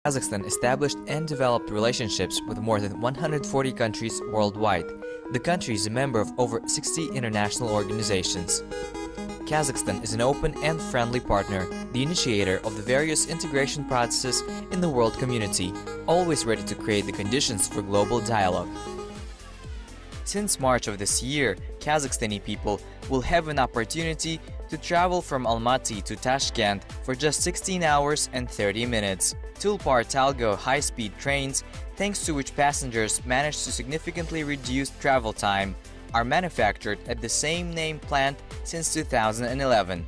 Kazakhstan established and developed relationships with more than 140 countries worldwide. The country is a member of over 60 international organizations. Kazakhstan is an open and friendly partner, the initiator of the various integration processes in the world community, always ready to create the conditions for global dialogue. Since March of this year, Kazakhstani people will have an opportunity to travel from Almaty to Tashkent for just 16 hours and 30 minutes. Tulpar-Talgo high-speed trains, thanks to which passengers manage to significantly reduce travel time, are manufactured at the same name plant since 2011.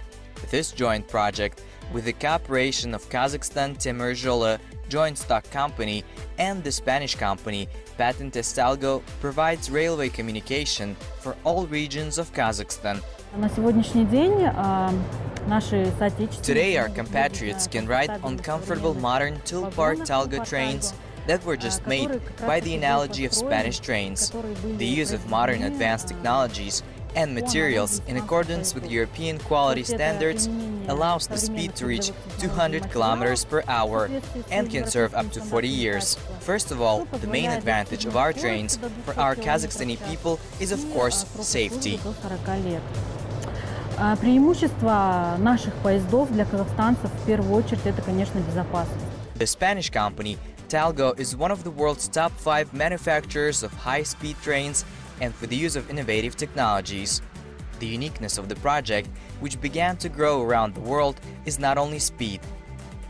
This joint project, with the cooperation of Kazakhstan Timur Joly joint stock company and the Spanish company Patentes Talgo, provides railway communication for all regions of Kazakhstan. Today our compatriots can ride on comfortable modern Tulpar-Talgo trains that were just made by the analogy of Spanish trains. The use of modern advanced technologies and materials in accordance with European quality standards allows the speed to reach 200 km per hour and can serve up to 40 years. First of all, the main advantage of our trains for our Kazakhstani people is, of course, safety. Преимущество наших поездов для казахстанцев в первую очередь это, конечно, безопасность. The Spanish company Talgo is one of the world's top 5 manufacturers of high-speed trains and for the use of innovative technologies. The uniqueness of the project, which began to grow around the world, is not only speed.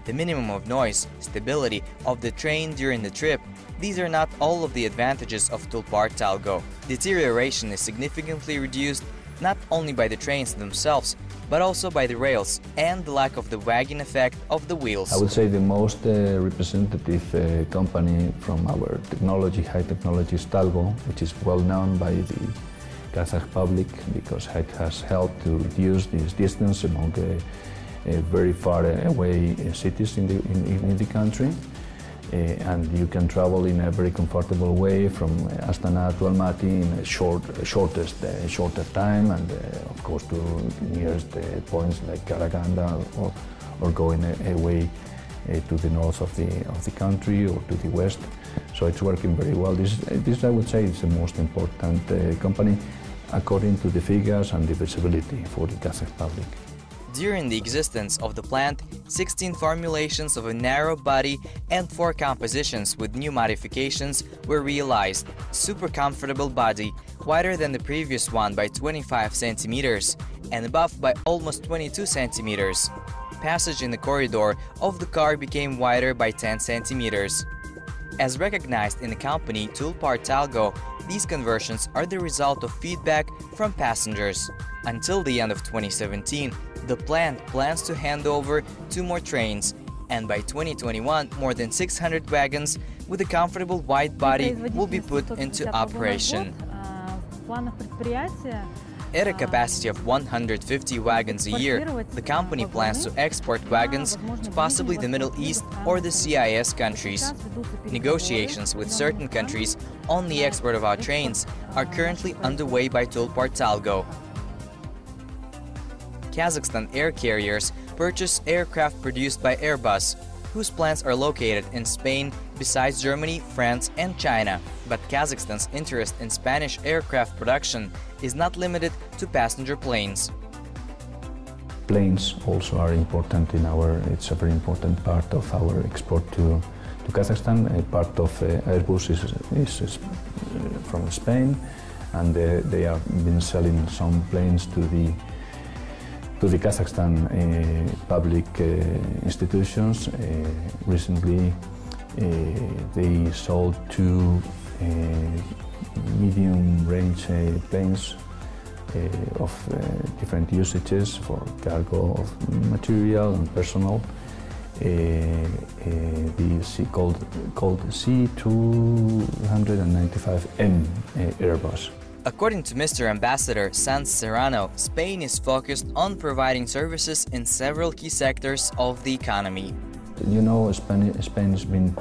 The minimum of noise, stability of the train during the trip, these are not all of the advantages of Tulpar-Talgo. Deterioration is significantly reduced not only by the trains themselves, but also by the rails and the lack of the wagging effect of the wheels. I would say the most representative company from our technology, high technology, is Talgo, which is well known by the Kazakh public because it has helped to reduce this distance among very far away cities in the country. And you can travel in a very comfortable way from Astana to Almaty in a shorter time, and of course to nearest points like Karaganda or going away to the north of the country or to the west. So it's working very well. This I would say is the most important company according to the figures and the visibility for the Kazakh public. During the existence of the plant, 16 formulations of a narrow body and 4 compositions with new modifications were realized. Super comfortable body, wider than the previous one by 25 centimeters and above by almost 22 centimeters. Passage in the corridor of the car became wider by 10 centimeters. As recognized in the company Tulpar-Talgo, these conversions are the result of feedback from passengers. Until the end of 2017, the plant plans to hand over 2 more trains, and by 2021, more than 600 wagons with a comfortable wide body will be put into operation. At a capacity of 150 wagons a year, the company plans to export wagons to possibly the Middle East or the CIS countries. Negotiations with certain countries on the export of our trains are currently underway by Tulpar-Talgo. Kazakhstan air carriers purchase aircraft produced by Airbus, whose plants are located in Spain besides Germany, France and China. But Kazakhstan's interest in Spanish aircraft production is not limited to passenger planes. Planes also are important it's a very important part of our export to Kazakhstan. A part of Airbus is from Spain, and they have been selling some planes to the Kazakhstan public institutions. Recently, they sold 2 medium-range planes of different usages for cargo of material and personnel. The called C295M Airbus. According to Mr. Ambassador Sanz Serrano, Spain is focused on providing services in several key sectors of the economy. You know, Spain has been,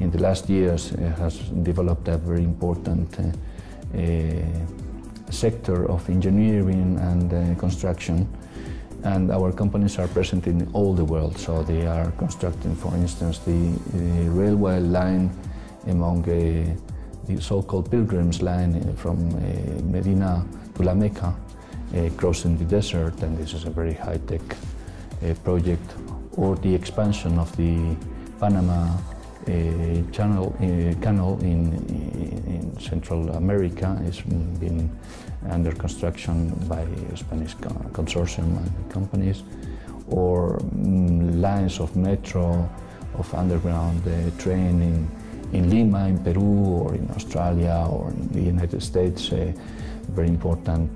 in the last years, has developed a very important sector of engineering and construction, And our companies are present in all the world, so they are constructing, for instance, the railway line among the so-called pilgrims line from Medina to La Mecca, crossing the desert, and this is a very high-tech project, or the expansion of the Panama canal in Central America has been under construction by Spanish consortium and companies, or lines of metro, of underground train in Lima, in Peru, or in Australia, or in the United States, very important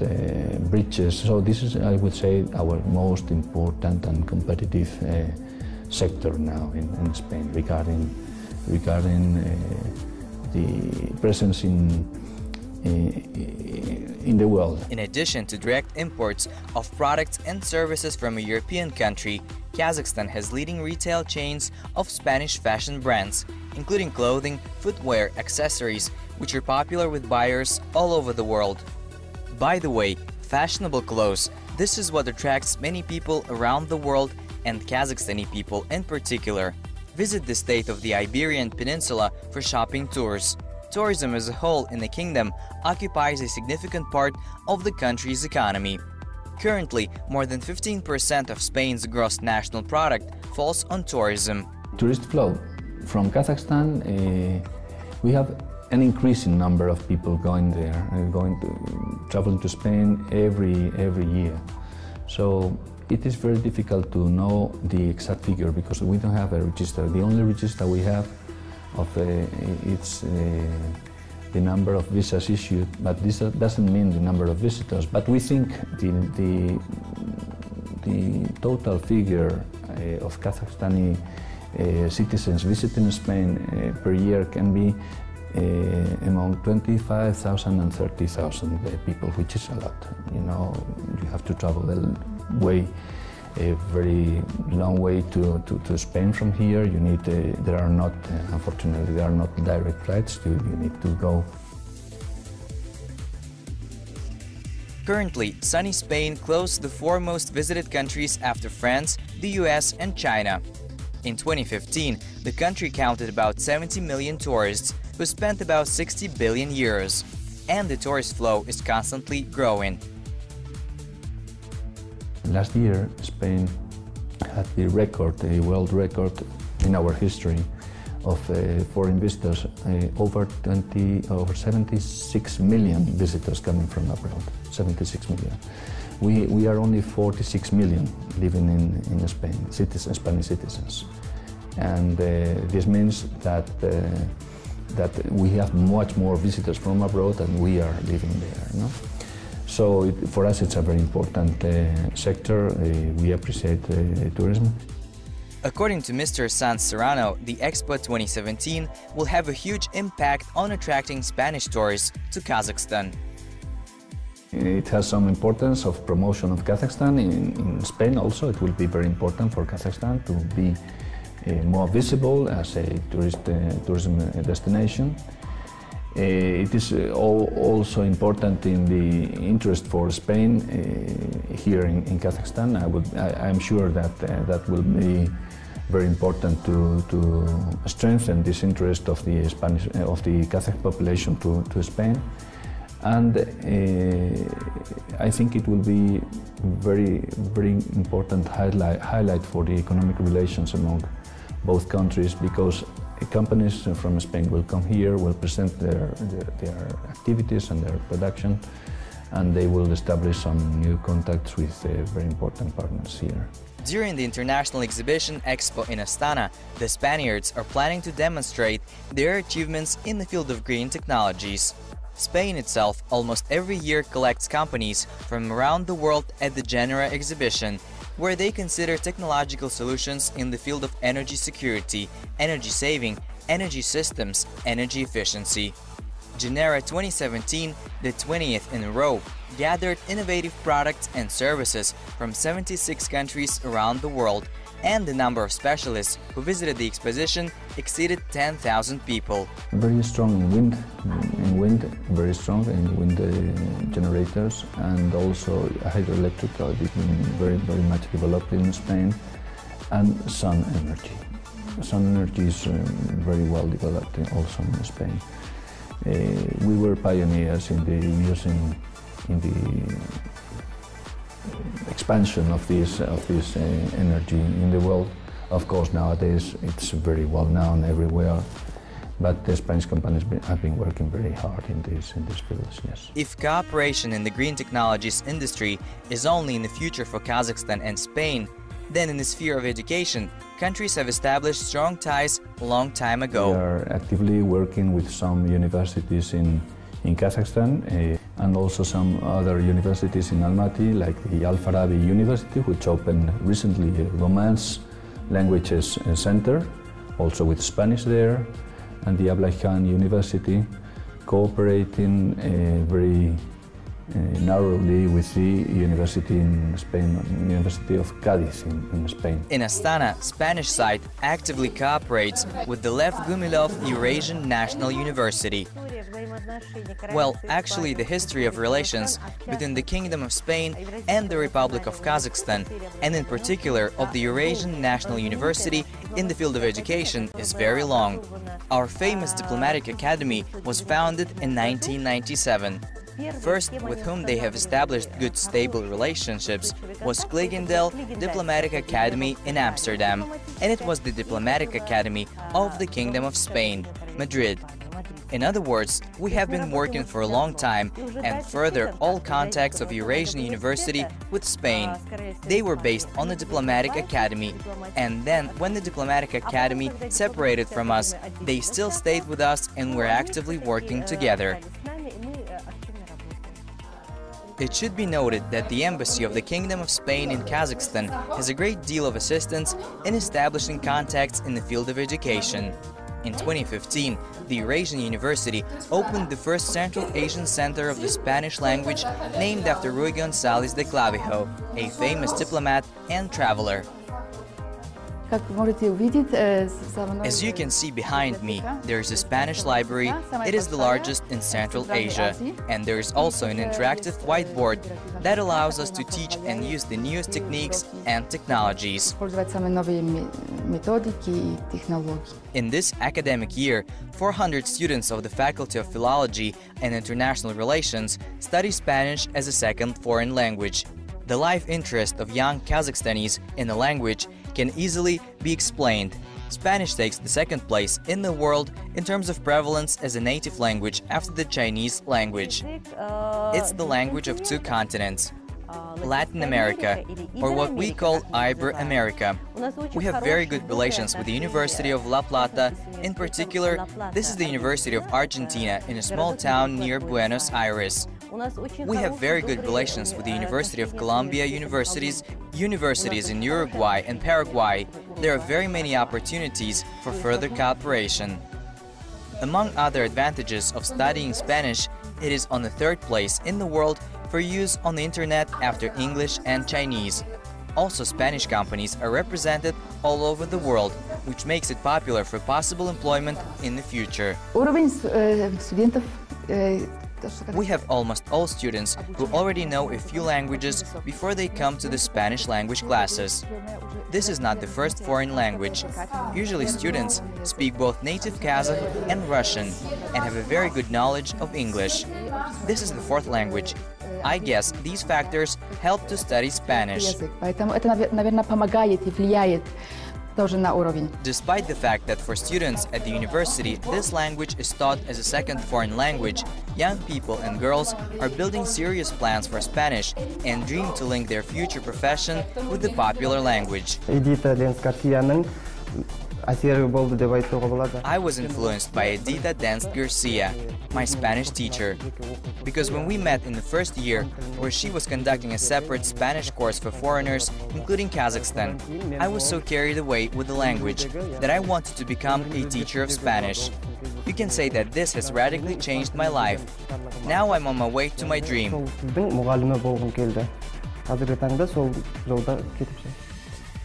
bridges. So this is, I would say, our most important and competitive sector now in Spain regarding the presence in the world. In addition to direct imports of products and services from a European country, Kazakhstan has leading retail chains of Spanish fashion brands, including clothing, footwear, accessories, which are popular with buyers all over the world. By the way, fashionable clothes, this is what attracts many people around the world, and Kazakhstani people in particular. Visit the state of the Iberian Peninsula for shopping tours. Tourism as a whole in the kingdom occupies a significant part of the country's economy. Currently, more than 15% of Spain's gross national product falls on tourism. Tourist flow from Kazakhstan, we have an increasing number of people going there, traveling to Spain every year. So it is very difficult to know the exact figure because we don't have a register. The only register we have of it's the number of visas issued, but this doesn't mean the number of visitors. But we think the total figure of Kazakhstani citizens visiting Spain per year can be among 25,000 and 30,000 people, which is a lot. You know, you have to travel a very long way to Spain from here. You need, there are not, unfortunately, there are not direct flights. You need to go. Currently, sunny Spain closed the four most visited countries after France, the US, and China. In 2015, the country counted about 70 million tourists who spent about 60 billion euros, and the tourist flow is constantly growing. Last year, Spain had the record, a world record in our history of foreign visitors, over 76 million visitors coming from abroad, 76 million. We are only 46 million living in Spain, Spanish citizens. And this means that we have much more visitors from abroad than we are living there. No? So for us it's a very important sector. We appreciate tourism. According to Mr. Sanz Serrano, the Expo 2017 will have a huge impact on attracting Spanish tourists to Kazakhstan. It has some importance of promotion of Kazakhstan in Spain also. It will be very important for Kazakhstan to be more visible as a tourism destination. It is also important in the interest for Spain here in Kazakhstan. I'm sure that that will be very important to strengthen this interest of the Kazakh population to Spain. And I think it will be very important highlight for the economic relations among both countries, because companies from Spain will come here, will present their activities and their production, and they will establish some new contacts with very important partners here. During the International Exhibition Expo in Astana, the Spaniards are planning to demonstrate their achievements in the field of green technologies. Spain itself almost every year collects companies from around the world at the Genera exhibition, where they consider technological solutions in the field of energy security, energy saving, energy systems, energy efficiency. Genera 2017, the 20th in a row, gathered innovative products and services from 76 countries around the world and the number of specialists who visited the exposition exceeded 10,000 people. Very strong in wind, very strong in wind generators, and also hydroelectric has been very much developed in Spain, and sun energy. Sun energy is very well developed also in Spain. We were pioneers in the using in the expansion of this energy in the world. Of course, nowadays it's very well known everywhere, but the Spanish companies have been working very hard in these fields. Yes. If cooperation in the green technologies industry is only in the future for Kazakhstan and Spain, then in the sphere of education, countries have established strong ties a long time ago. We are actively working with some universities in Kazakhstan and also some other universities in Almaty, like the Al-Farabi University, which opened recently a Romance Languages Center, also with Spanish there, and the Abdullah Khan University, cooperating very narrowly with the university in Spain, University of Cádiz in Spain. In Astana, Spanish side actively cooperates with the Lev Gumilov Eurasian National University. Well, actually the history of relations between the Kingdom of Spain and the Republic of Kazakhstan, and in particular of the Eurasian National University in the field of education, is very long. Our famous diplomatic academy was founded in 1997. First, with whom they have established good stable relationships, was Kligendel Diplomatic Academy in Amsterdam, and it was the Diplomatic Academy of the Kingdom of Spain, Madrid. In other words, we have been working for a long time, and further all contacts of Eurasian University with Spain. They were based on the Diplomatic Academy, and then when the Diplomatic Academy separated from us, they still stayed with us and were actively working together. It should be noted that the Embassy of the Kingdom of Spain in Kazakhstan has a great deal of assistance in establishing contacts in the field of education. In 2015, the Eurasian University opened the first Central Asian Center of the Spanish language, named after Rui González de Clavijo, a famous diplomat and traveler. As you can see behind me, there is a Spanish library. It is the largest in Central Asia, and there is also an interactive whiteboard that allows us to teach and use the newest techniques and technologies. In this academic year, 400 students of the Faculty of Philology and International Relations study Spanish as a second foreign language. The life interest of young Kazakhstanis in the language can easily be explained. Spanish takes the second place in the world in terms of prevalence as a native language after the Chinese language. It's the language of two continents, Latin America, or what we call Ibero-America. We have very good relations with the University of La Plata. In particular, this is the University of Argentina in a small town near Buenos Aires. We have very good relations with the University of Columbia universities in Uruguay and Paraguay. There are very many opportunities for further cooperation. Among other advantages of studying Spanish, it is on the third place in the world for use on the internet after English and Chinese. Also, Spanish companies are represented all over the world, which makes it popular for possible employment in the future. We have almost all students who already know a few languages before they come to the Spanish language classes. This is not the first foreign language. Usually students speak both native Kazakh and Russian and have a very good knowledge of English. This is the fourth language. I guess these factors help to study Spanish. Despite the fact that for students at the university this language is taught as a second foreign language, young people and girls are building serious plans for Spanish and dream to link their future profession with the popular language. I was influenced by Edita Denst Garcia, my Spanish teacher, because when we met in the first year, where she was conducting a separate Spanish course for foreigners, including Kazakhstan, I was so carried away with the language that I wanted to become a teacher of Spanish. You can say that this has radically changed my life. Now I'm on my way to my dream.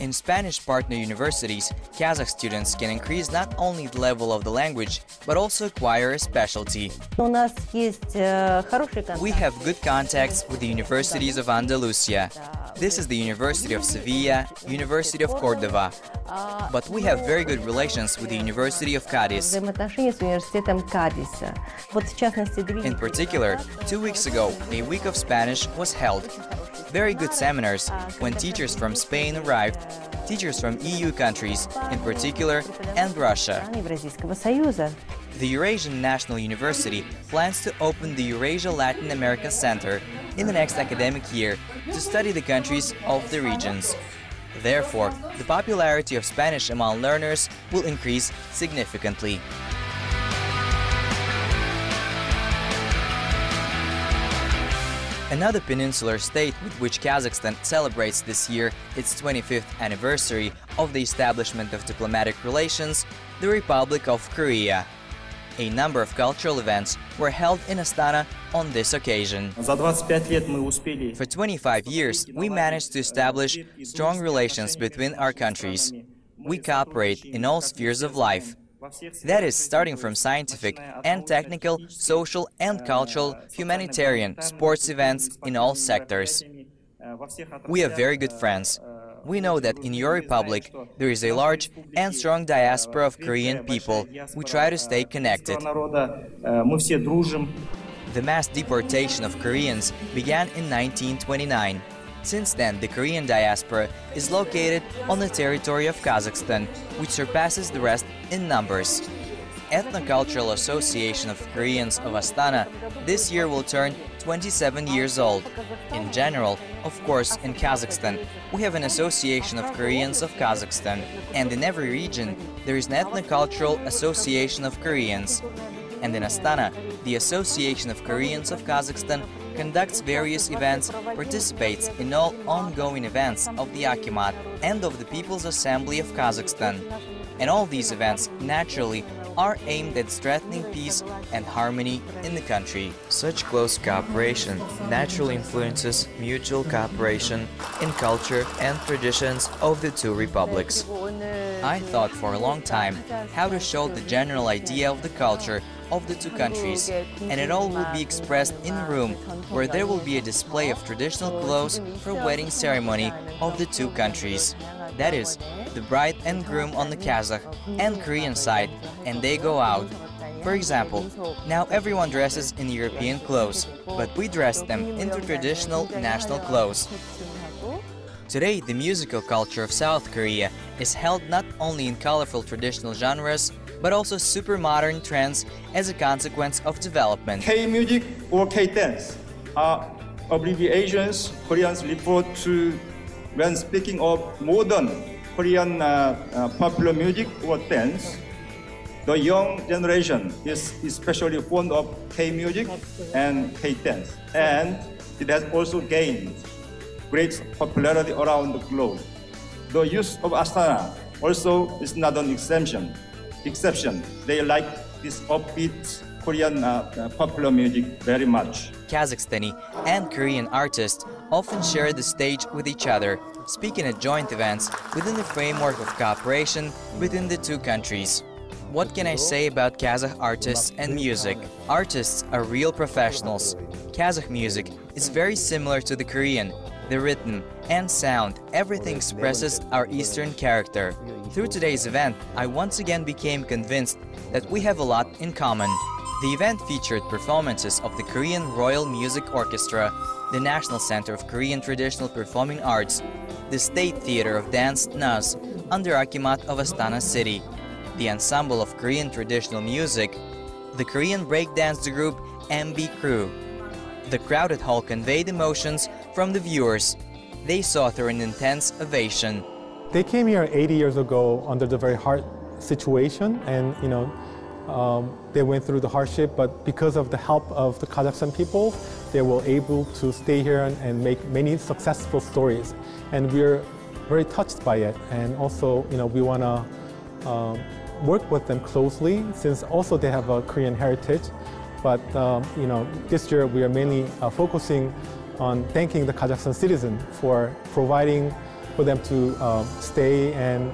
In Spanish partner universities, Kazakh students can increase not only the level of the language, but also acquire a specialty. We have good contacts with the universities of Andalusia. This is the University of Sevilla, University of Cordova. But we have very good relations with the University of Cadiz. In particular, 2 weeks ago, a week of Spanish was held. Very good seminars when teachers from Spain arrived, teachers from EU countries, in particular, and Russia. The Eurasian National University plans to open the Eurasia Latin American Center in the next academic year to study the countries of the regions. Therefore, the popularity of Spanish among learners will increase significantly. Another peninsular state with which Kazakhstan celebrates this year its 25th anniversary of the establishment of diplomatic relations, the Republic of Korea. A number of cultural events were held in Astana on this occasion. For 25 years, we managed to establish strong relations between our countries. We cooperate in all spheres of life. That is, starting from scientific and technical, social and cultural, humanitarian, sports events in all sectors. We are very good friends. We know that in your republic there is a large and strong diaspora of Korean people. We try to stay connected. The mass deportation of Koreans began in 1929. Since then, the Korean diaspora is located on the territory of Kazakhstan, which surpasses the rest in numbers. Ethnocultural Association of Koreans of Astana this year will turn 27 years old. In general, of course, in Kazakhstan, we have an Association of Koreans of Kazakhstan, and in every region there is an Ethnocultural Association of Koreans. And in Astana, the Association of Koreans of Kazakhstan conducts various events, participates in all ongoing events of the Akimat and of the People's Assembly of Kazakhstan. And all these events, naturally, are aimed at strengthening peace and harmony in the country. Such close cooperation naturally influences mutual cooperation in culture and traditions of the two republics. I thought for a long time how to show the general idea of the culture of the two countries, and it all will be expressed in a room where there will be a display of traditional clothes for wedding ceremony of the two countries. That is, the bride and groom on the Kazakh and Korean side, and they go out. For example, now everyone dresses in European clothes, but we dress them into traditional national clothes. Today, the musical culture of South Korea is held not only in colorful traditional genres, but also super modern trends as a consequence of development. K-music or K-dance are abbreviations Koreans refer to when speaking of modern Korean popular music or dance. The young generation is especially fond of K-music and K-dance, and it has also gained great popularity around the globe. The youth of Astana also is not an exception. They like this upbeat Korean popular music very much. Kazakhstani and Korean artists often share the stage with each other, speaking at joint events within the framework of cooperation between the two countries. What can I say about Kazakh artists and music? Artists are real professionals. Kazakh music is very similar to the Korean. The rhythm and sound, everything expresses our Eastern character. Through today's event, I once again became convinced that we have a lot in common. The event featured performances of the Korean Royal Music Orchestra, the National Center of Korean Traditional Performing Arts, the State Theater of Dance NAS under Akimat of Astana City, the Ensemble of Korean Traditional Music, the Korean breakdance group MB Crew. The crowded hall conveyed emotions from the viewers. They saw through an intense ovation. They came here 80 years ago under the very hard situation, and they went through the hardship, but because of the help of the Kazakhstan people, they were able to stay here and make many successful stories. And we're very touched by it, and also we want to work with them closely, since also they have a Korean heritage. But this year we are mainly focusing on thanking the Kazakhstan citizen for providing for them to stay and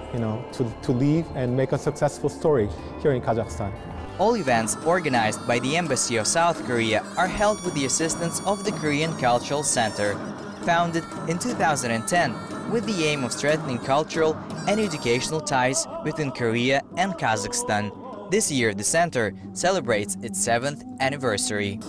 to leave and make a successful story here in Kazakhstan. All events organized by the Embassy of South Korea are held with the assistance of the Korean Cultural Center, founded in 2010 with the aim of strengthening cultural and educational ties between Korea and Kazakhstan. This year, the center celebrates its 7th anniversary.